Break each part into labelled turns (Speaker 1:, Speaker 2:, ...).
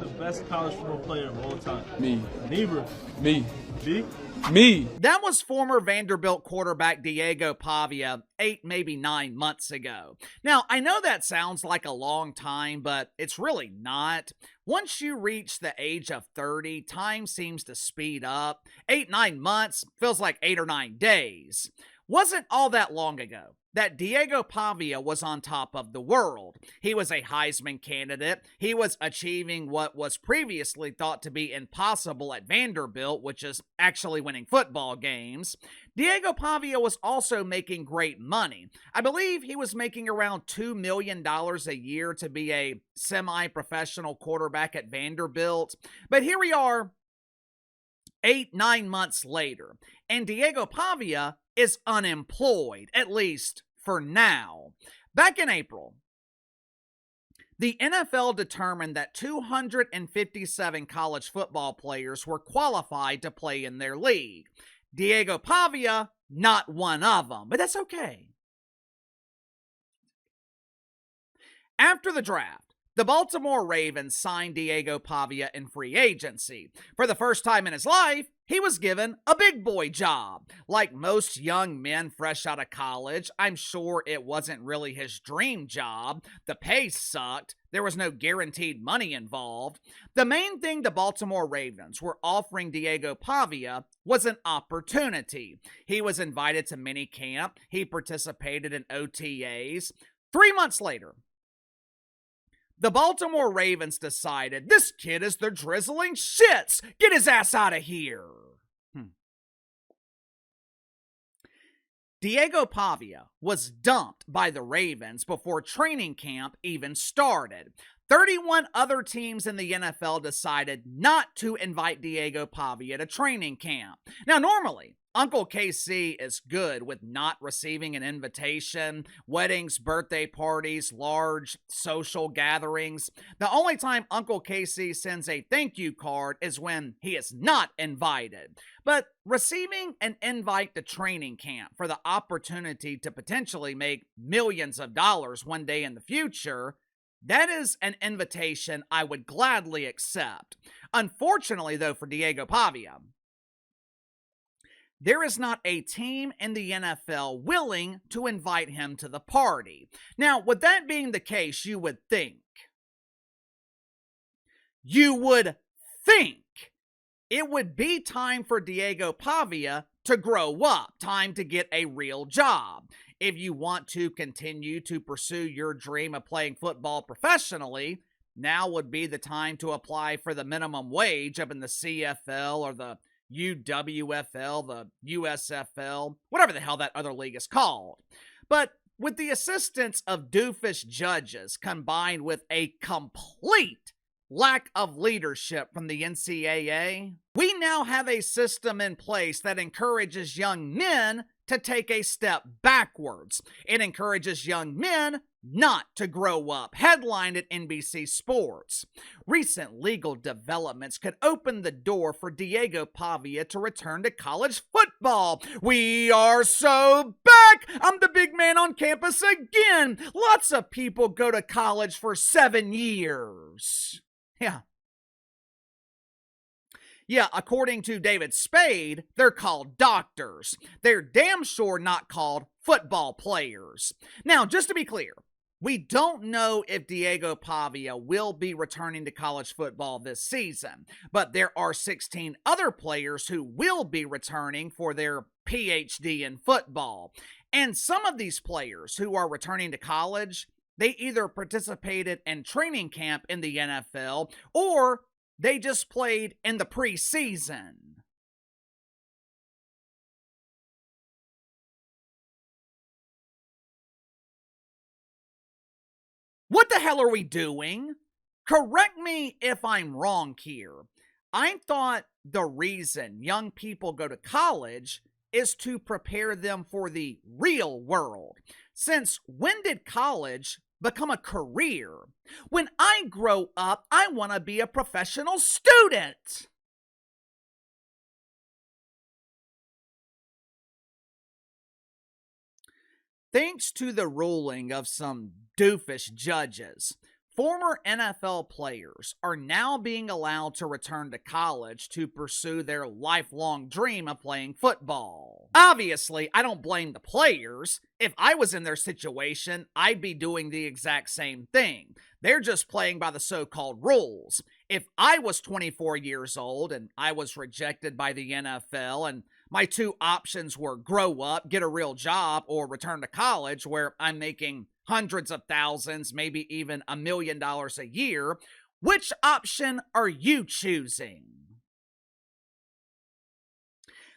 Speaker 1: the best college football player of all time?
Speaker 2: Me.
Speaker 1: Neither.
Speaker 2: Me.
Speaker 1: Me?
Speaker 2: Me.
Speaker 3: That was former Vanderbilt quarterback Diego Pavia 8, maybe 9 months ago. Now, I know that sounds like a long time, but it's really not. Once you reach the age of 30, time seems to speed up. 8, 9 months feels like 8 or 9 days. Wasn't all that long ago that Diego Pavia was on top of the world. He was a Heisman candidate. He was achieving what was previously thought to be impossible at Vanderbilt, which is actually winning football games. Diego Pavia was also making great money. I believe he was making around $2 million a year to be a semi-professional quarterback at Vanderbilt. But here we are, 8, 9 months later, and Diego Pavia is unemployed, at least for now. Back in April, the NFL determined that 257 college football players were qualified to play in their league. Diego Pavia, not one of them, but that's okay. After the draft, the Baltimore Ravens signed Diego Pavia in free agency. For the first time in his life, he was given a big boy job. Like most young men fresh out of college, I'm sure it wasn't really his dream job. The pay sucked. There was no guaranteed money involved. The main thing the Baltimore Ravens were offering Diego Pavia was an opportunity. He was invited to minicamp. He participated in OTAs. 3 months later, the Baltimore Ravens decided, this kid is the drizzling shits. Get his ass out of here. Diego Pavia was dumped by the Ravens before training camp even started. 31 other teams in the NFL decided not to invite Diego Pavia to training camp. Now, normally, Uncle KC is good with not receiving an invitation, weddings, birthday parties, large social gatherings. The only time Uncle KC sends a thank you card is when he is not invited. But receiving an invite to training camp for the opportunity to potentially make millions of dollars one day in the future, that is an invitation I would gladly accept. Unfortunately, though, for Diego Pavia, there is not a team in the NFL willing to invite him to the party. Now, with that being the case, you would think it would be time for Diego Pavia to grow up, time to get a real job. If you want to continue to pursue your dream of playing football professionally, now would be the time to apply for the minimum wage up in the CFL or the UWFL, the USFL, whatever the hell that other league is called. But with the assistance of doofus judges combined with a complete lack of leadership from the NCAA, we now have a system in place that encourages young men to take a step backwards. It encourages young men not to grow up, headlined at NBC Sports. Recent legal developments could open the door for Diego Pavia to return to college football. We are so back! I'm the big man on campus again! Lots of people go to college for 7 years. Yeah, according to David Spade, they're called doctors. They're damn sure not called football players. Now, just to be clear, we don't know if Diego Pavia will be returning to college football this season, but there are 16 other players who will be returning for their PhD in football. And some of these players who are returning to college, they either participated in training camp in the NFL or they just played in the preseason. What the hell are we doing? Correct me if I'm wrong here. I thought the reason young people go to college is to prepare them for the real world. Since when did college become a career? When I grow up, I want to be a professional student. Thanks to the ruling of some doofus judges, Former NFL players are now being allowed to return to college to pursue their lifelong dream of playing football. Obviously, I don't blame the players. If I was in their situation, I'd be doing the exact same thing. They're just playing by the so-called rules. If I was 24 years old and I was rejected by the NFL and my two options were grow up, get a real job, or return to college where I'm making hundreds of thousands, maybe even $1 million a year, which option are you choosing?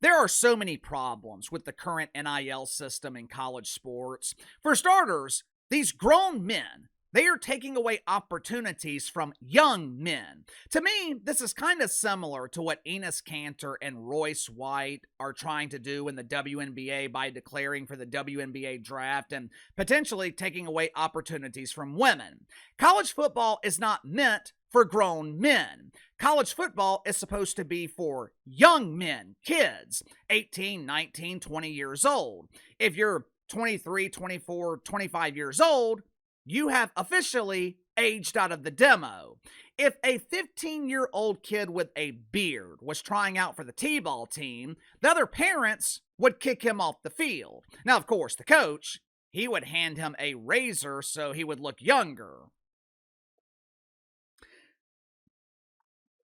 Speaker 3: There are so many problems with the current NIL system in college sports. For starters, these grown men, they are taking away opportunities from young men. To me, this is kind of similar to what Enes Kanter and Royce White are trying to do in the WNBA by declaring for the WNBA draft and potentially taking away opportunities from women. College football is not meant for grown men. College football is supposed to be for young men, kids, 18, 19, 20 years old. If you're 23, 24, 25 years old, you have officially aged out of the demo. If a 15-year-old kid with a beard was trying out for the T-ball team, the other parents would kick him off the field. Now, of course, the coach, he would hand him a razor so he would look younger.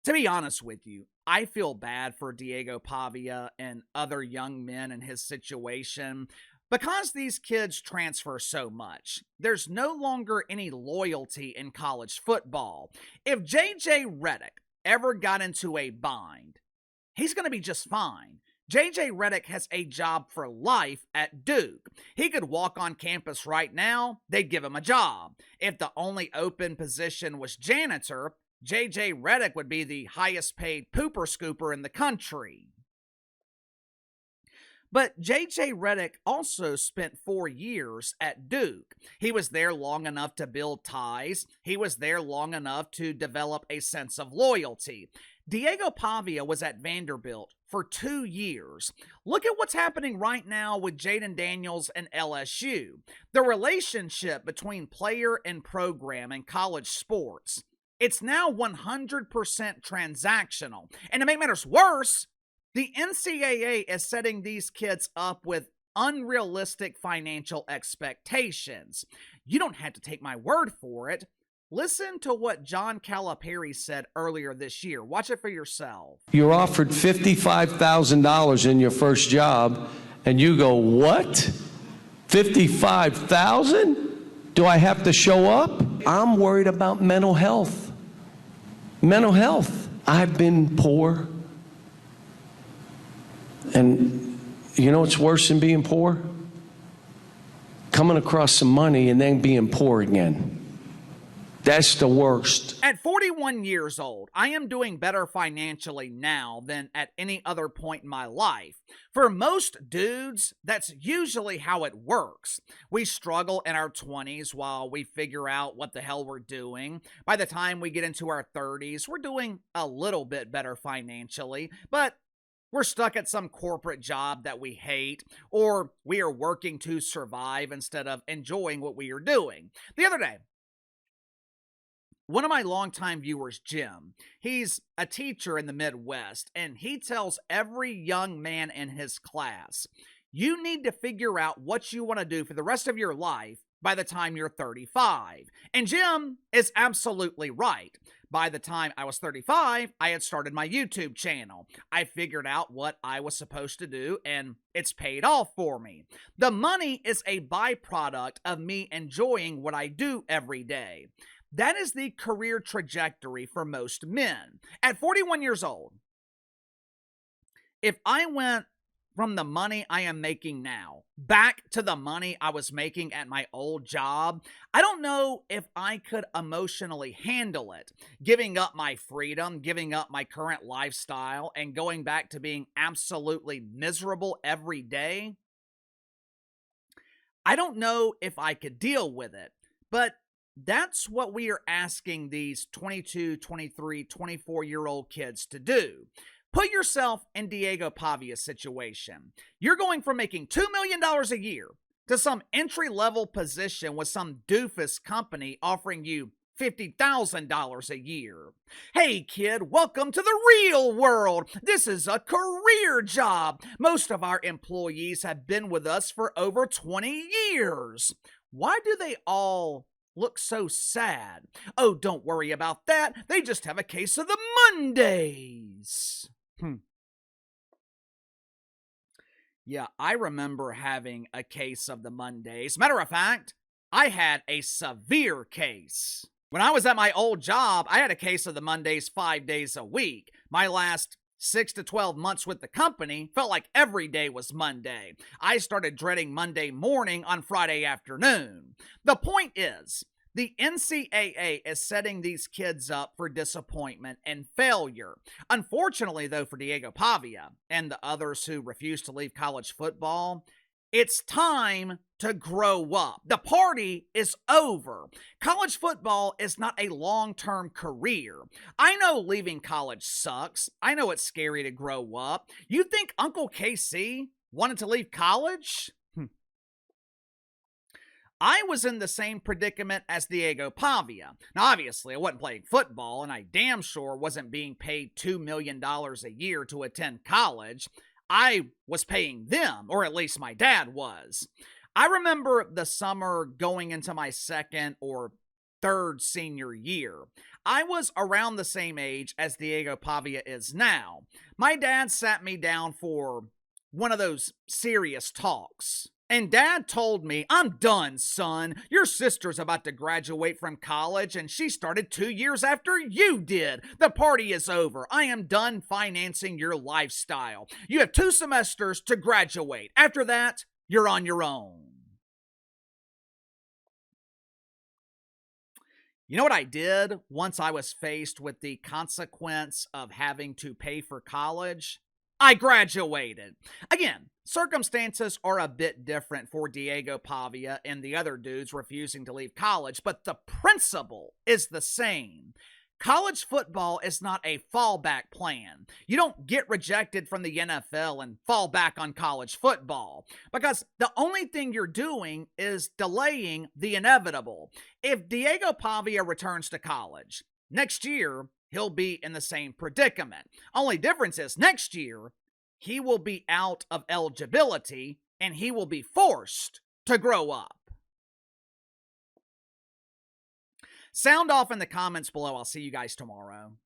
Speaker 3: To be honest with you, I feel bad for Diego Pavia and other young men in his situation. Because these kids transfer so much, there's no longer any loyalty in college football. If J.J. Redick ever got into a bind, he's going to be just fine. J.J. Redick has a job for life at Duke. He could walk on campus right now, they'd give him a job. If the only open position was janitor, J.J. Redick would be the highest paid pooper scooper in the country. But J.J. Redick also spent 4 years at Duke. He was there long enough to build ties. He was there long enough to develop a sense of loyalty. Diego Pavia was at Vanderbilt for 2 years. Look at what's happening right now with Jaden Daniels and LSU. The relationship between player and program in college sports, it's now 100% transactional. And to make matters worse, the NCAA is setting these kids up with unrealistic financial expectations. You don't have to take my word for it. Listen to what John Calipari said earlier this year. Watch it for yourself.
Speaker 2: You're offered $55,000 in your first job, and you go, what? $55,000? Do I have to show up? I'm worried about mental health. Mental health. I've been poor. And you know what's worse than being poor? Coming across some money and then being poor again. That's the worst.
Speaker 3: At 41 years old, I am doing better financially now than at any other point in my life. For most dudes, that's usually how it works. We struggle in our 20s while we figure out what the hell we're doing. By the time we get into our 30s, we're doing a little bit better financially, but we're stuck at some corporate job that we hate, or we are working to survive instead of enjoying what we are doing. The other day, one of my longtime viewers, Jim, he's a teacher in the Midwest, and he tells every young man in his class, you need to figure out what you want to do for the rest of your life by the time you're 35. And Jim is absolutely right. By the time I was 35, I had started my YouTube channel. I figured out what I was supposed to do, and it's paid off for me. The money is a byproduct of me enjoying what I do every day. That is the career trajectory for most men. At 41 years old, if I went from the money I am making now back to the money I was making at my old job, I don't know if I could emotionally handle it. Giving up my freedom, giving up my current lifestyle, and going back to being absolutely miserable every day. I don't know if I could deal with it, but that's what we are asking these 22, 23, 24-year-old kids to do. Put yourself in Diego Pavia's situation. You're going from making $2 million a year to some entry-level position with some doofus company offering you $50,000 a year. Hey kid, welcome to the real world. This is a career job. Most of our employees have been with us for over 20 years. Why do they all look so sad? Oh, don't worry about that. They just have a case of the Mondays. Yeah, I remember having a case of the Mondays. Matter of fact, I had a severe case. When I was at my old job, I had a case of the Mondays 5 days a week. My last 6 to 12 months with the company felt like every day was Monday. I started dreading Monday morning on Friday afternoon. The point is, the NCAA is setting these kids up for disappointment and failure. Unfortunately, though, for Diego Pavia and the others who refuse to leave college football, it's time to grow up. The party is over. College football is not a long-term career. I know leaving college sucks. I know it's scary to grow up. You think Uncle KC wanted to leave college? I was in the same predicament as Diego Pavia. Now, obviously, I wasn't playing football, and I damn sure wasn't being paid $2 million a year to attend college. I was paying them, or at least my dad was. I remember the summer going into my second or third senior year. I was around the same age as Diego Pavia is now. My dad sat me down for one of those serious talks. And Dad told me, I'm done, son. Your sister's about to graduate from college, and she started 2 years after you did. The party is over. I am done financing your lifestyle. You have 2 semesters to graduate. After that, you're on your own. You know what I did once I was faced with the consequence of having to pay for college? I graduated. Again, circumstances are a bit different for Diego Pavia and the other dudes refusing to leave college, but the principle is the same. College football is not a fallback plan. You don't get rejected from the NFL and fall back on college football, because the only thing you're doing is delaying the inevitable. If Diego Pavia returns to college next year, he'll be in the same predicament. Only difference is next year, he will be out of eligibility and he will be forced to grow up. Sound off in the comments below. I'll see you guys tomorrow.